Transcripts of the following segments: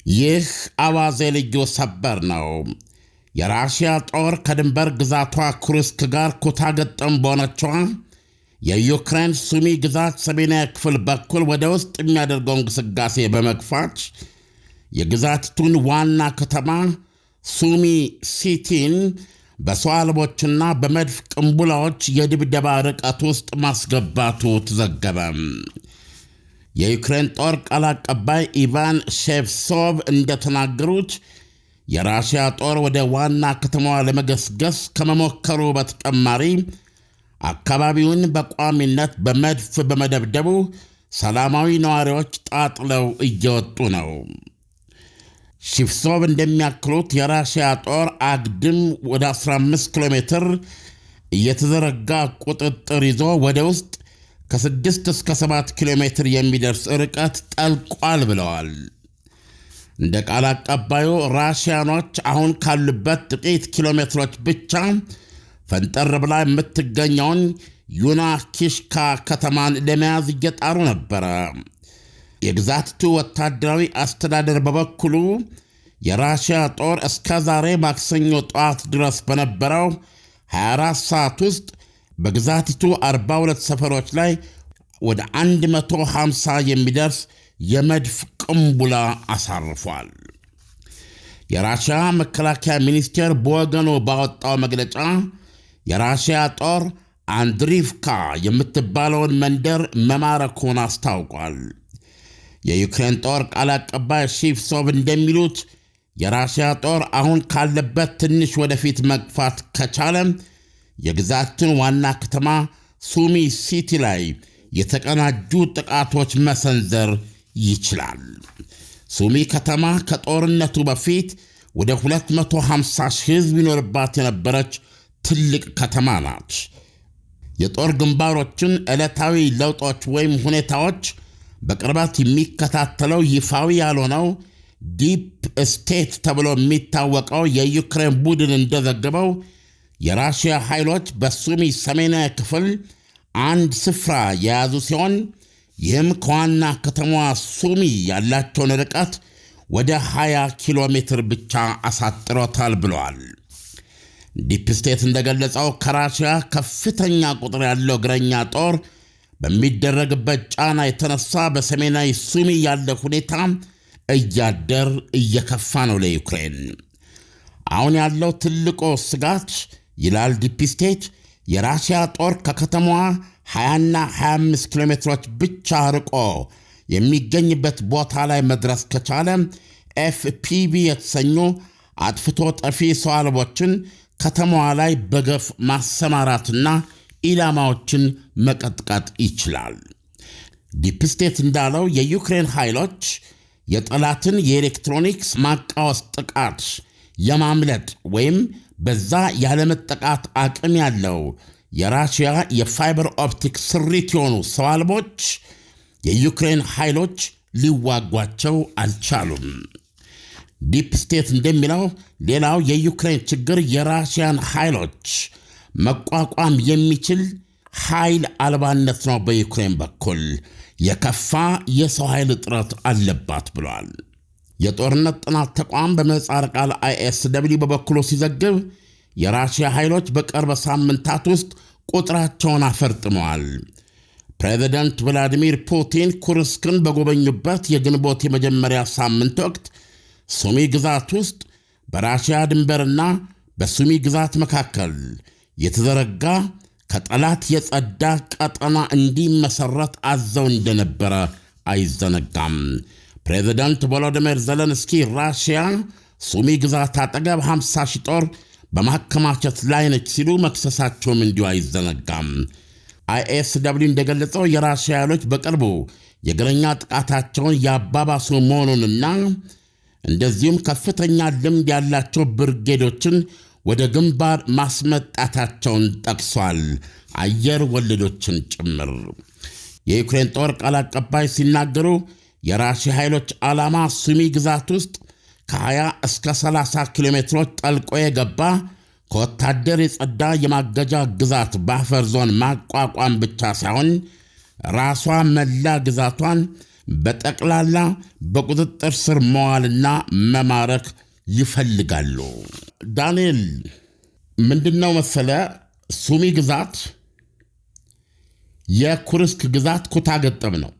ይህ አዋዜ ልዩ ሰበር ነው። የራሽያ ጦር ከድንበር ግዛቷ ኩርስክ ጋር ኩታ ገጠም በሆነችዋ የዩክሬን ሱሚ ግዛት ሰሜናዊ ክፍል በኩል ወደ ውስጥ የሚያደርገው እንቅስቃሴ በመግፋት የግዛቲቱን ዋና ከተማ ሱሚ ሲቲን በሰው አልቦችና በመድፍ ቅንቡላዎች የድብደባ ርቀት ውስጥ ማስገባቱ ተዘገበ። የዩክሬን ጦር ቃል አቀባይ ኢቫን ሼቭሶቭ እንደተናገሩት የራሽያ ጦር ወደ ዋና ከተማዋ ለመገስገስ ከመሞከሩ በተጨማሪ አካባቢውን በቋሚነት በመድፍ በመደብደቡ ሰላማዊ ነዋሪዎች ጣጥለው እየወጡ ነው። ሼቭሶቭ እንደሚያክሉት የራሽያ ጦር አግድም ወደ 15 ኪሎ ሜትር እየተዘረጋ ቁጥጥር ይዞ ወደ ውስጥ ከ6 እስከ 7 ኪሎ ሜትር የሚደርስ ርቀት ጠልቋል ብለዋል። እንደ ቃል አቀባዩ ራሽያኖች አሁን ካሉበት ጥቂት ኪሎ ሜትሮች ብቻ ፈንጠር ብላ የምትገኘውን ዩናኪሽካ ከተማን ለመያዝ እየጣሩ ነበረ። የግዛቲቱ ወታደራዊ አስተዳደር በበኩሉ የራሽያ ጦር እስከ ዛሬ ማክሰኞ ጠዋት ድረስ በነበረው 24 ሰዓት ውስጥ በግዛቲቱ 42 ሰፈሮች ላይ ወደ 150 የሚደርስ የመድፍ ቅንቡላ አሳርፏል። የራሽያ መከላከያ ሚኒስቴር በወገኑ ባወጣው መግለጫ የራሽያ ጦር አንድሪቭካ የምትባለውን መንደር መማረኩን አስታውቋል። የዩክሬን ጦር ቃል አቀባይ ሼቭሶቭ እንደሚሉት የራሽያ ጦር አሁን ካለበት ትንሽ ወደፊት መግፋት ከቻለ የግዛቱን ዋና ከተማ ሱሚ ሲቲ ላይ የተቀናጁ ጥቃቶች መሰንዘር ይችላል። ሱሚ ከተማ ከጦርነቱ በፊት ወደ 250 ሺህ ሕዝብ ይኖርባት የነበረች ትልቅ ከተማ ናት። የጦር ግንባሮችን ዕለታዊ ለውጦች ወይም ሁኔታዎች በቅርበት የሚከታተለው ይፋዊ ያልሆነው ዲፕ ስቴት ተብሎ የሚታወቀው የዩክሬን ቡድን እንደዘገበው የራሽያ ኃይሎች በሱሚ ሰሜናዊ ክፍል አንድ ስፍራ የያዙ ሲሆን ይህም ከዋና ከተማዋ ሱሚ ያላቸውን ርቀት ወደ 20 ኪሎ ሜትር ብቻ አሳጥሮታል ብለዋል። ዲፕ ስቴት እንደገለጸው ከራሽያ ከፍተኛ ቁጥር ያለው እግረኛ ጦር በሚደረግበት ጫና የተነሳ በሰሜናዊ ሱሚ ያለ ሁኔታ እያደር እየከፋ ነው ለዩክሬን። አሁን ያለው ትልቁ ስጋት ይላል ዲፕ ስቴት፣ የራሽያ ጦር ከከተማዋ 20ና 25 ኪሎ ሜትሮች ብቻ ርቆ የሚገኝበት ቦታ ላይ መድረስ ከቻለ ኤፍፒቪ የተሰኙ አጥፍቶ ጠፊ ሰው አልቦችን ከተማዋ ላይ በገፍ ማሰማራትና ኢላማዎችን መቀጥቀጥ ይችላል። ዲፕ ስቴት እንዳለው የዩክሬን ኃይሎች የጠላትን የኤሌክትሮኒክስ ማቃወስ ጥቃት የማምለጥ ወይም በዛ ያለመጠቃት አቅም ያለው የራሽያ የፋይበር ኦፕቲክ ስሪት የሆኑ ሰው አልቦች የዩክሬን ኃይሎች ሊዋጓቸው አልቻሉም። ዲፕ ስቴት እንደሚለው ሌላው የዩክሬን ችግር የራሽያን ኃይሎች መቋቋም የሚችል ኃይል አልባነት ነው። በዩክሬን በኩል የከፋ የሰው ኃይል እጥረት አለባት ብሏል። የጦርነት ጥናት ተቋም በምህጻረ ቃል ISW በበኩሉ ሲዘግብ የራሽያ ኃይሎች በቅርብ ሳምንታት ውስጥ ቁጥራቸውን አፈርጥመዋል። ፕሬዚደንት ቭላዲሚር ፑቲን ኩርስክን በጎበኙበት የግንቦት የመጀመሪያ ሳምንት ወቅት ሱሚ ግዛት ውስጥ በራሽያ ድንበርና በሱሚ ግዛት መካከል የተዘረጋ ከጠላት የጸዳ ቀጠና እንዲመሰረት አዘው እንደነበረ አይዘነጋም። ፕሬዚደንት ቮሎዲሚር ዜሌንስኪ ራሽያ ሱሚ ግዛት አጠገብ 50 ሺህ ጦር በማከማቸት ላይ ነች ሲሉ መክሰሳቸውም እንዲሁ አይዘነጋም። ISW እንደገለጸው የራሽያ ኃይሎች በቅርቡ የእግረኛ ጥቃታቸውን ያባባሱ መሆኑንና እንደዚሁም ከፍተኛ ልምድ ያላቸው ብርጌዶችን ወደ ግንባር ማስመጣታቸውን ጠቅሷል፣ አየር ወለዶችን ጭምር። የዩክሬን ጦር ቃል አቀባይ ሲናገሩ የራሽያ ኃይሎች ዓላማ ሱሚ ግዛት ውስጥ ከ20 እስከ 30 ኪሎ ሜትሮች ጠልቆ የገባ ከወታደር የጸዳ የማገጃ ግዛት ባፈር ዞን ማቋቋም ብቻ ሳይሆን ራሷ መላ ግዛቷን በጠቅላላ በቁጥጥር ስር መዋልና መማረክ ይፈልጋሉ። ዳንኤል ምንድነው መሰለ ሱሚ ግዛት የኩርስክ ግዛት ኩታ ገጠም ነው።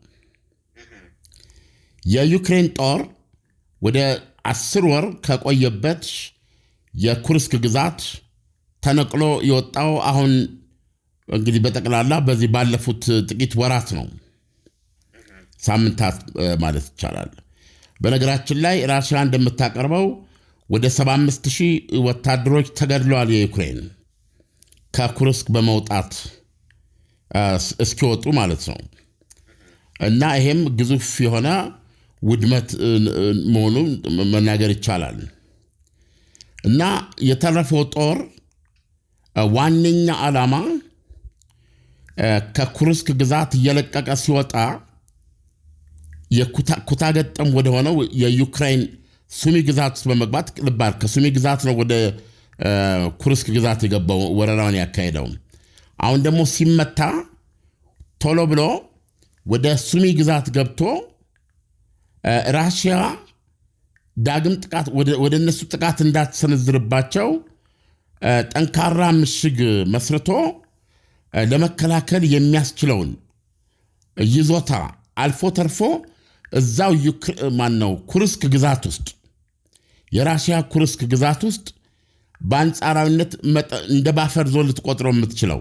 የዩክሬን ጦር ወደ 10 ወር ከቆየበት የኩርስክ ግዛት ተነቅሎ የወጣው አሁን እንግዲህ በጠቅላላ በዚህ ባለፉት ጥቂት ወራት ነው፣ ሳምንታት ማለት ይቻላል። በነገራችን ላይ ራሽያ እንደምታቀርበው ወደ 75000 ወታደሮች ተገድለዋል የዩክሬን ከኩርስክ በመውጣት እስኪወጡ ማለት ነው። እና ይሄም ግዙፍ የሆነ ውድመት መሆኑን መናገር ይቻላል። እና የተረፈው ጦር ዋነኛ ዓላማ ከኩርስክ ግዛት እየለቀቀ ሲወጣ የኩታ ገጠም ወደ ሆነው የዩክሬን ሱሚ ግዛት በመግባት ልባር ከሱሚ ግዛት ነው ወደ ኩርስክ ግዛት የገባው ወረራውን ያካሄደው። አሁን ደግሞ ሲመታ ቶሎ ብሎ ወደ ሱሚ ግዛት ገብቶ ራሽያ ዳግም ጥቃት ወደ እነሱ ጥቃት እንዳትሰነዝርባቸው ጠንካራ ምሽግ መስርቶ ለመከላከል የሚያስችለውን ይዞታ አልፎ ተርፎ እዛው ኩርስክ ግዛት ውስጥ የራሽያ ኩርስክ ግዛት ውስጥ በአንጻራዊነት እንደ ባፈር ዞን ልትቆጥረው የምትችለው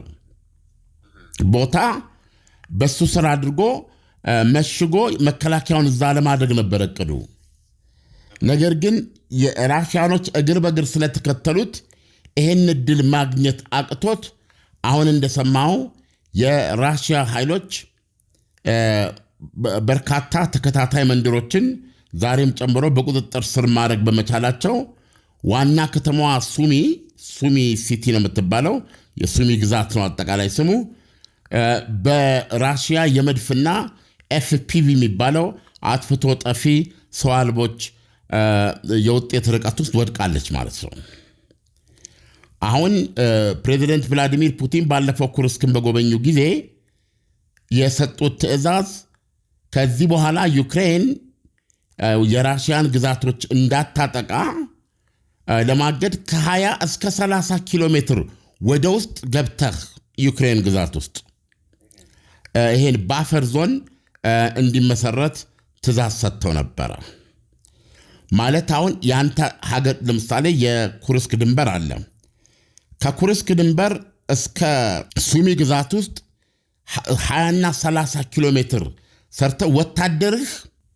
ቦታ በሱ ስራ አድርጎ መሽጎ መከላከያውን እዛ ለማድረግ ነበር እቅዱ። ነገር ግን የራሽያኖች እግር በእግር ስለተከተሉት ይሄን እድል ማግኘት አቅቶት አሁን እንደሰማው የራሽያ ኃይሎች በርካታ ተከታታይ መንደሮችን ዛሬም ጨምሮ በቁጥጥር ስር ማድረግ በመቻላቸው ዋና ከተማዋ ሱሚ ሲቲ ነው የምትባለው፣ የሱሚ ግዛት ነው አጠቃላይ ስሙ፣ በራሽያ የመድፍና ኤፍፒቪ የሚባለው አጥፍቶ ጠፊ ሰው አልቦች የውጤት ርቀት ውስጥ ወድቃለች ማለት ነው። አሁን ፕሬዚደንት ቭላዲሚር ፑቲን ባለፈው ኩርስክን በጎበኙ ጊዜ የሰጡት ትዕዛዝ ከዚህ በኋላ ዩክሬን የራሽያን ግዛቶች እንዳታጠቃ ለማገድ ከ20 እስከ 30 ኪሎ ሜትር ወደ ውስጥ ገብተህ ዩክሬን ግዛት ውስጥ ይሄን ባፈር ዞን እንዲመሰረት ትዕዛዝ ሰጥተው ነበረ። ማለት አሁን ያንተ ሀገር ለምሳሌ የኩርስክ ድንበር አለ። ከኩርስክ ድንበር እስከ ሱሚ ግዛት ውስጥ 20 እና 30 ኪሎ ሜትር ሰርተው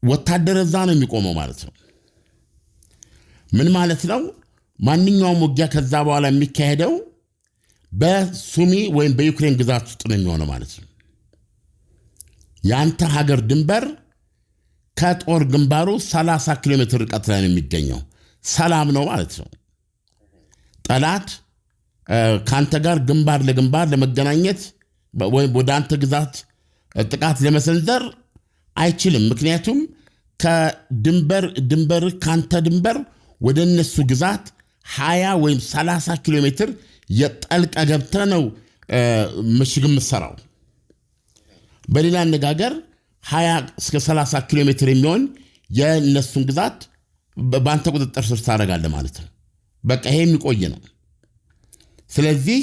ወታደር እዛ ነው የሚቆመው ማለት ነው። ምን ማለት ነው? ማንኛውም ውጊያ ከዛ በኋላ የሚካሄደው በሱሚ ወይም በዩክሬን ግዛት ውስጥ ነው የሚሆነው ማለት ነው። ያንተ ሀገር ድንበር ከጦር ግንባሩ 30 ኪሎ ሜትር ርቀት ላይ ነው የሚገኘው። ሰላም ነው ማለት ነው። ጠላት ካንተ ጋር ግንባር ለግንባር ለመገናኘት ወይም ወደ አንተ ግዛት ጥቃት ለመሰንዘር አይችልም። ምክንያቱም ከድንበር ካንተ ድንበር ወደ እነሱ ግዛት 20 ወይም 30 ኪሎ ሜትር የጠልቀ ገብተ ነው ምሽግ የምትሰራው። በሌላ አነጋገር 20 እስከ 30 ኪሎ ሜትር የሚሆን የእነሱን ግዛት በአንተ ቁጥጥር ስር ታደርጋለህ ማለት ነው። በቃ ይሄ የሚቆይ ነው። ስለዚህ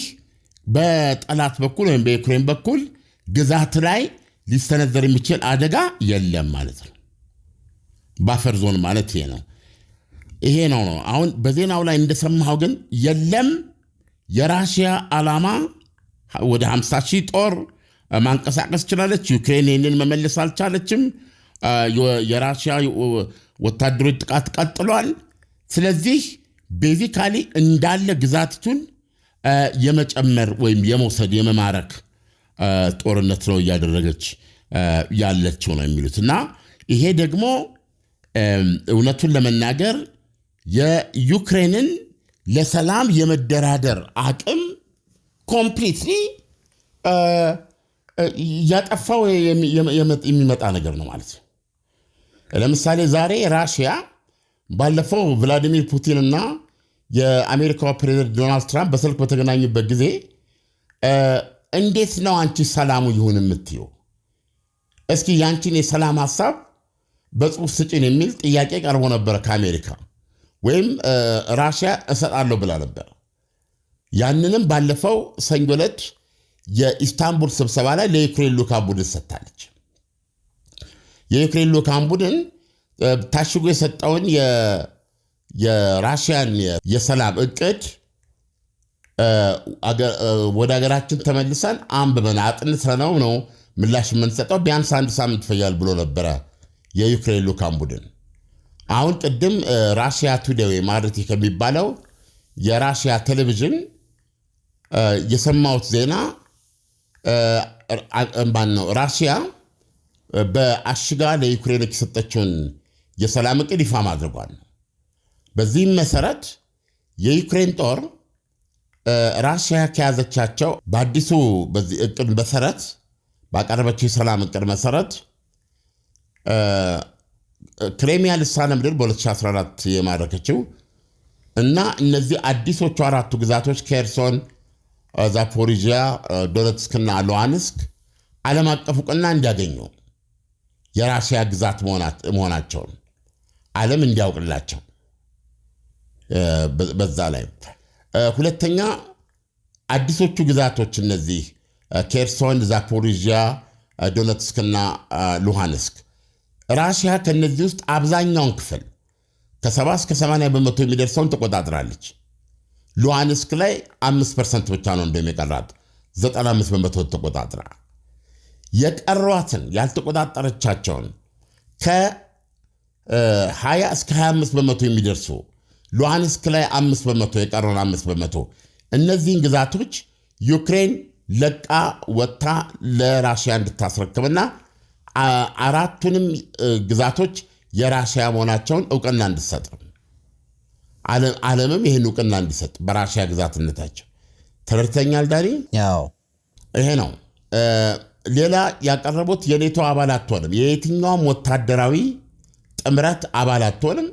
በጠላት በኩል ወይም በዩክሬን በኩል ግዛት ላይ ሊሰነዘር የሚችል አደጋ የለም ማለት ነው። ባፈር ዞን ማለት ይሄ ነው። አሁን በዜናው ላይ እንደሰማው ግን የለም የራሽያ ዓላማ ወደ 50,000 ጦር ማንቀሳቀስ ችላለች። ዩክሬን ይህንን መመለስ አልቻለችም። የራሽያ ወታደሮች ጥቃት ቀጥሏል። ስለዚህ ቤዚካሊ እንዳለ ግዛቲቱን የመጨመር ወይም የመውሰድ የመማረክ ጦርነት ነው እያደረገች ያለችው ነው የሚሉት። እና ይሄ ደግሞ እውነቱን ለመናገር የዩክሬንን ለሰላም የመደራደር አቅም ኮምፕሊትሊ ያጠፋው የሚመጣ ነገር ነው ማለት ነው። ለምሳሌ ዛሬ ራሽያ ባለፈው ቭላዲሚር ፑቲን እና የአሜሪካው ፕሬዝዳንት ዶናልድ ትራምፕ በስልክ በተገናኙበት ጊዜ እንዴት ነው አንቺ ሰላሙ ይሁን የምትይው? እስኪ ያንቺን የሰላም ሐሳብ በጽሁፍ ስጭን የሚል ጥያቄ ቀርቦ ነበር ከአሜሪካ ወይም ራሽያ እሰጣለሁ ብላ ነበር። ያንንም ባለፈው ሰኞ ዕለት የኢስታንቡል ስብሰባ ላይ ለዩክሬን ልዑካን ቡድን ሰጥታለች። የዩክሬን ልዑካን ቡድን ታሽጎ የሰጠውን የራሽያን የሰላም እቅድ ወደ ሀገራችን ተመልሰን አንብበን አጥንተነው ነው ምላሽ የምንሰጠው፣ ቢያንስ 1 ሳምንት ይፈጃል ብሎ ነበረ የዩክሬን ልዑካን ቡድን። አሁን ቅድም ራሽያ ቱዴይ ወይም አርቲ ከሚባለው የራሽያ ቴሌቪዥን የሰማሁት ዜና ነው ራሽያ በአሽጋ ለዩክሬን የሰጠችውን የሰላም እቅድ ይፋ ማድረጓል። በዚህም መሰረት የዩክሬን ጦር ራሽያ ከያዘቻቸው በአዲሱ በዚህ እቅድ መሰረት ባቀረበችው የሰላም እቅድ መሰረት ክሬሚያ ልሳነ ምድር በ2014 የማረከችው እና እነዚህ አዲሶቹ 4ቱ ግዛቶች ኬርሶን፣ ዛፖሪጂያ፣ ዶኔትስክና ሉሃንስክ ዓለም አቀፍ ዕውቅና እንዲያገኙ የራሽያ ግዛት መሆናቸውን ዓለም እንዲያውቅላቸው በዛ ላይ ሁለተኛ አዲሶቹ ግዛቶች እነዚህ ኬርሶን፣ ዛፖሪጂያ፣ ዶኔትስክና ሉሃንስክ ራሽያ ከነዚህ ውስጥ አብዛኛውን ክፍል ከ70 እስከ 80 በመቶ የሚደርሰውን ተቆጣጥራለች። ሉሃንስክ ላይ 5% ብቻ ነው እንደሚቀራት 95 በመቶ ተቆጣጥራ የቀሯትን ያልተቆጣጠረቻቸውን ከ20 እስከ 25 በመቶ የሚደርሱ ሉሃንስክ ላይ 5 በመቶ የቀረውን 5 በመቶ እነዚህን ግዛቶች ዩክሬን ለቃ ወጥታ ለራሽያ እንድታስረክብና 4ቱንም ግዛቶች የራሽያ መሆናቸውን ዕውቅና እንድትሰጥ ዓለምም ይህን ዕውቅና እንዲሰጥ በራሽያ ግዛትነታቸው ተረድተኛል ዳኒ? ያው ይሄ ነው። ሌላ ያቀረቡት የኔቶ አባል አትሆንም፣ የየትኛውም ወታደራዊ ጥምረት አባል አትሆንም።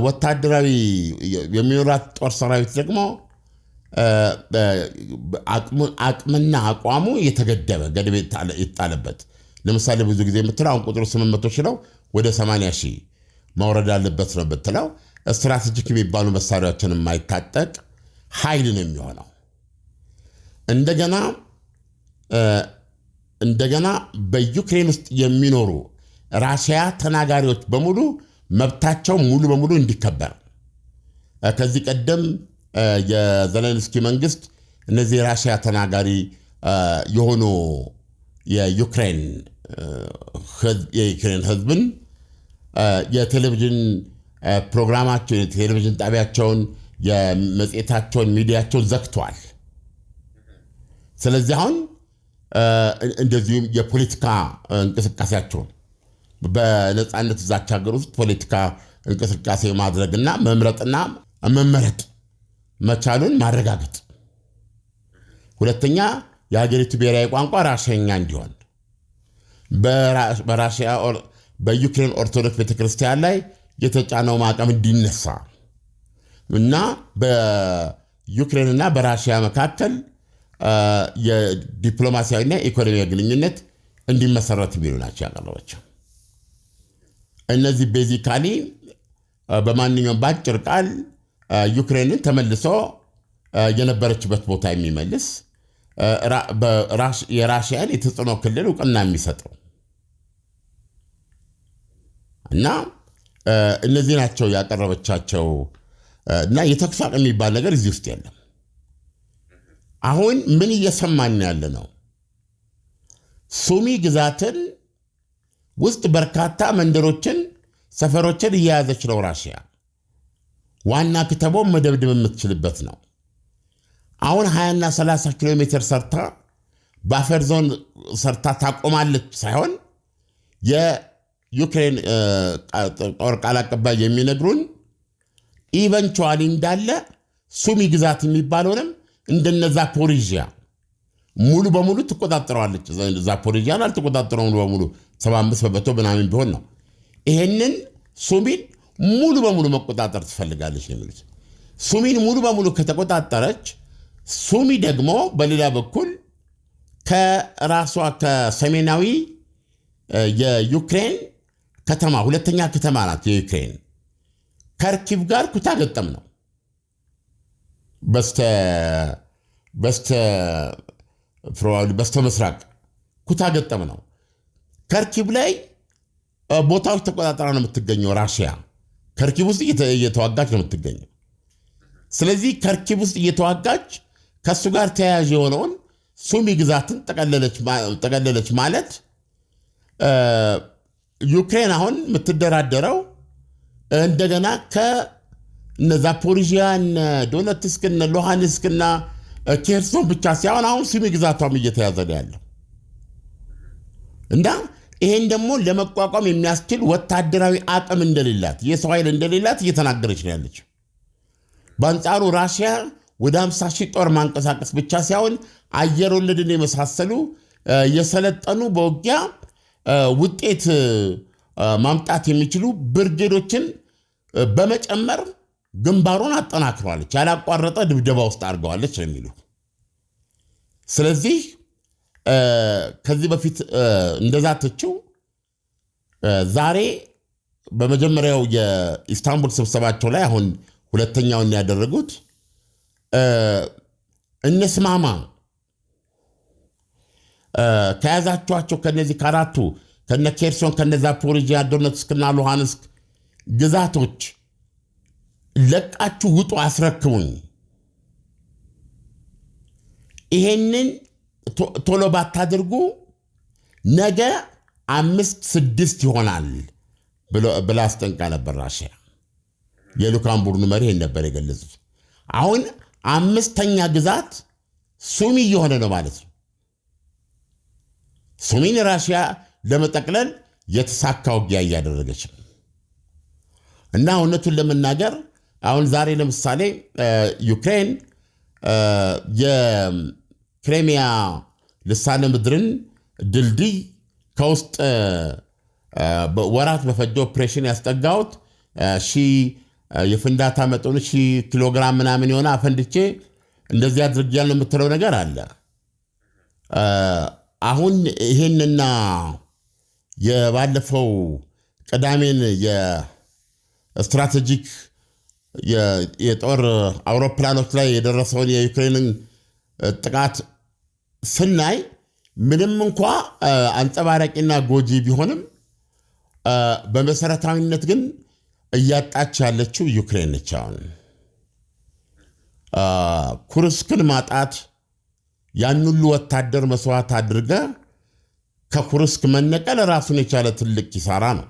ወታደራዊ የሚኖራት ጦር ሰራዊት ደግሞ አቅምና አቋሙ የተገደበ ገደብ ይጣለበት። ለምሳሌ ብዙ ጊዜ የምትለው አሁን ቁጥሩ 800 ሺህ ነው፣ ወደ 80 ሺህ ማውረድ አለበት ነው ብትለው ስትራቴጂክ የሚባሉ መሳሪያዎችን የማይታጠቅ ኃይል ነው የሚሆነው። እንደገና በዩክሬን ውስጥ የሚኖሩ ራሽያ ተናጋሪዎች በሙሉ መብታቸው ሙሉ በሙሉ እንዲከበር ከዚህ ቀደም የዘለንስኪ መንግስት እነዚህ የራሽያ ተናጋሪ የሆኑ የዩክሬን ህዝብን የቴሌቪዥን ፕሮግራማቸውን የቴሌቪዥን ጣቢያቸውን የመጽሔታቸውን ሚዲያቸውን ዘግቷል። ስለዚህ አሁን እንደዚሁም የፖለቲካ እንቅስቃሴያቸውን በነፃነት እዛች ሀገር ውስጥ ፖለቲካ እንቅስቃሴ ማድረግና መምረጥና መመረጥ መቻሉን ማረጋገጥ። ሁለተኛ የሀገሪቱ ብሔራዊ ቋንቋ ራሽያኛ እንዲሆን በዩክሬን ኦርቶዶክስ ቤተክርስቲያን ላይ የተጫነው ማዕቀብ እንዲነሳ እና በዩክሬንና በራሽያ መካከል የዲፕሎማሲያዊና ኢኮኖሚያዊ ግንኙነት እንዲመሰረት የሚሉ ናቸው ያቀረበችው። እነዚህ ቤዚካሊ በማንኛውም ባጭር ቃል ዩክሬንን ተመልሶ የነበረችበት ቦታ የሚመልስ የራሽያን የተጽዕኖ ክልል ዕውቅና የሚሰጠው እና እነዚህ ናቸው ያቀረበቻቸው። እና የተኩስ አቁም የሚባል ነገር እዚህ ውስጥ የለም። አሁን ምን እየሰማን ያለ ነው? ሱሚ ግዛትን ውስጥ በርካታ መንደሮችን፣ ሰፈሮችን እየያዘች ነው ራሽያ። ዋና ከተማውን መደብደብ የምትችልበት ነው። አሁን 20 እና 30 ኪሎ ሜትር ሰርታ ባፈር ዞን ሰርታ ታቆማለች ሳይሆን የዩክሬን ጦር ቃል አቀባይ የሚነግሩን ኢቨንቹዋሊ እንዳለ ሱሚ ግዛት የሚባለውንም እንደነ ዛፖሪጂያ ሙሉ በሙሉ ትቆጣጠረዋለች። ዛፖሪጂያን አልተቆጣጠረው ሙሉ በሙሉ 75 በመቶ ምናምን ቢሆን ነው። ይሄንን ሱሚን ሙሉ በሙሉ መቆጣጠር ትፈልጋለች ነው የሚሉት። ሱሚን ሙሉ በሙሉ ከተቆጣጠረች ሱሚ ደግሞ በሌላ በኩል ከራሷ ከሰሜናዊ የዩክሬን ከተማ ሁለተኛ ከተማ ናት የዩክሬን። ከርኪቭ ጋር ኩታ ገጠም ነው። በስተ ምስራቅ ኩታ ገጠም ነው። ከርኪቭ ላይ ቦታዎች ተቆጣጠራ ነው የምትገኘው ራሽያ። ከርኪቭ ውስጥ እየተዋጋች ነው የምትገኘው። ስለዚህ ከርኪቭ ውስጥ እየተዋጋች ከሱ ጋር ተያያዥ የሆነውን ሱሚ ግዛትን ጠቀለለች ማለት ዩክሬን አሁን የምትደራደረው እንደገና ከዛፖሪዥያን ዶኔትስክና ሉሃንስክና ኬርሶን ብቻ ሳይሆን አሁን ሱሚ ግዛቷም እየተያዘ ነው ያለው እና ይሄን ደግሞ ለመቋቋም የሚያስችል ወታደራዊ አቅም እንደሌላት የሰው ኃይል እንደሌላት እየተናገረች ነው ያለችው። በአንጻሩ ራሽያ ወደ 50 ሺህ ጦር ማንቀሳቀስ ብቻ ሳይሆን አየር ወለድን የመሳሰሉ የሰለጠኑ በውጊያ ውጤት ማምጣት የሚችሉ ብርጌዶችን በመጨመር ግንባሩን አጠናክረዋለች። ያላቋረጠ ድብደባ ውስጥ አድርገዋለች ነው የሚሉ። ስለዚህ ከዚህ በፊት እንደዛተችው ዛሬ በመጀመሪያው የኢስታንቡል ስብሰባቸው ላይ አሁን ሁለተኛውን ያደረጉት እነስማማ ከያዛቸዋቸው ከነዚህ ከአራቱ ከነ ኬርሶን ከነ ዛፖሪዥያ ዶኔትስክና ሉሃንስክ ግዛቶች ለቃችሁ ውጡ፣ አስረክቡኝ፣ ይሄንን ቶሎ ባታደርጉ ነገ 5-6 ይሆናል ብላ አስጠንቃ ነበር ራሽያ። የልኡካን ቡድኑ መሪ ይሄን ነበር የገለጹት። አሁን 5ኛ ግዛት ሱሚ እየሆነ ነው ማለት ነው። ሱሚን ራሽያ ለመጠቅለል የተሳካ ውጊያ እያደረገች ነው እና እውነቱን ለመናገር አሁን ዛሬ ለምሳሌ ዩክሬን የክሬሚያ ልሳነ ምድርን ድልድይ ከውስጥ ወራት በፈጀ ኦፕሬሽን ያስጠጋሁት የፍንዳታ መጠኑ 1000 ኪሎግራም ምናምን የሆነ አፈንድቼ እንደዚህ አድርጌያለሁ የምትለው ነገር አለ። አሁን ይሄንና የባለፈው ቅዳሜን የስትራቴጂክ የጦር አውሮፕላኖች ላይ የደረሰውን የዩክሬንን ጥቃት ስናይ ምንም እንኳ አንጸባራቂና ጎጂ ቢሆንም በመሰረታዊነት ግን እያጣች ያለችው ዩክሬን ነች። አሁን ኩርስክን ማጣት ያን ሁሉ ወታደር መስዋዕት አድርገ ከኩርስክ መነቀል ራሱን የቻለ ትልቅ ኪሳራ ነው።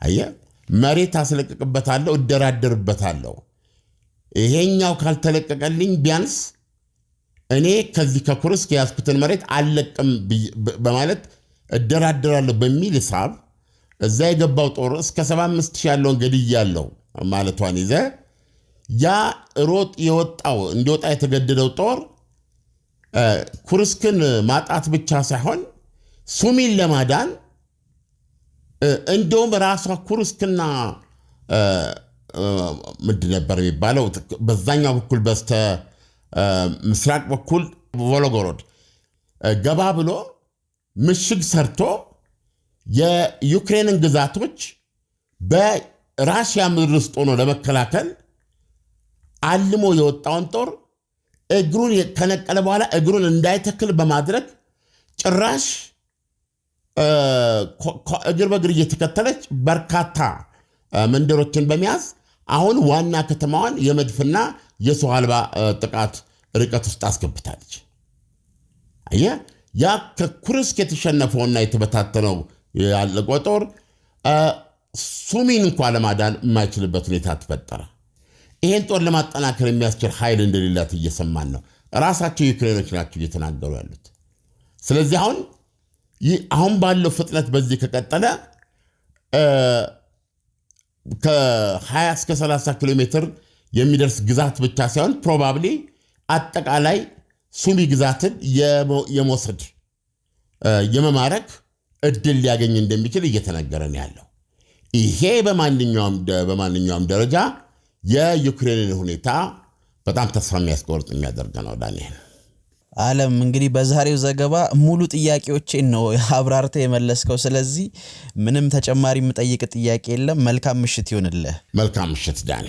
አየህ፣ መሬት አስለቅቅበታለሁ፣ እደራደርበታለሁ፣ ይሄኛው ካልተለቀቀልኝ ቢያንስ እኔ ከዚህ ከኩርስክ ያስኩትን መሬት አልለቅም በማለት እደራደራለሁ በሚል ሂሳብ እዛ የገባው ጦር እስከ 75,000 ያለውን ገድያለሁ ማለቷን ይዘ ያ ሮጥ የወጣው እንዲወጣ የተገደደው ጦር ኩርስክን ማጣት ብቻ ሳይሆን ሱሚን ለማዳን እንደውም ራሷ ኩርስክና ምንድን ነበር የሚባለው በዛኛው በኩል በስተ ምስራቅ በኩል ቮሎጎሮድ ገባ ብሎ ምሽግ ሰርቶ የዩክሬንን ግዛቶች በራሽያ ምድር ውስጥ ሆኖ ለመከላከል አልሞ የወጣውን ጦር እግሩን ከነቀለ በኋላ እግሩን እንዳይተክል በማድረግ ጭራሽ እግር በእግር እየተከተለች በርካታ መንደሮችን በመያዝ አሁን ዋና ከተማዋን የመድፍና የሰው አልባ ጥቃት ርቀት ውስጥ አስገብታለች። አየህ፣ ያ ከኩርስክ የተሸነፈውና የተበታተነው ያለቀው ጦር ሱሚን እንኳ ለማዳን የማይችልበት ሁኔታ ተፈጠረ። ይሄን ጦር ለማጠናከር የሚያስችል ኃይል እንደሌላት እየሰማን ነው። ራሳቸው ዩክሬኖች ናቸው እየተናገሩ ያሉት። ስለዚህ አሁን ባለው ፍጥነት በዚህ ከቀጠለ ከ20 እስከ 30 ኪሎ ሜትር የሚደርስ ግዛት ብቻ ሳይሆን ፕሮባብሊ አጠቃላይ ሱሚ ግዛትን የመውሰድ የመማረክ እድል ሊያገኝ እንደሚችል እየተነገረ ነው ያለው። ይሄ በማንኛውም ደረጃ የዩክሬንን ሁኔታ በጣም ተስፋ የሚያስቆርጥ የሚያደርግ ነው። ዳንኤል ዓለም እንግዲህ በዛሬው ዘገባ ሙሉ ጥያቄዎችን ነው አብራርተህ የመለስከው ስለዚህ ምንም ተጨማሪ መጠየቅ ጥያቄ የለም መልካም ምሽት ይሁንልህ መልካም ምሽት ዳኒ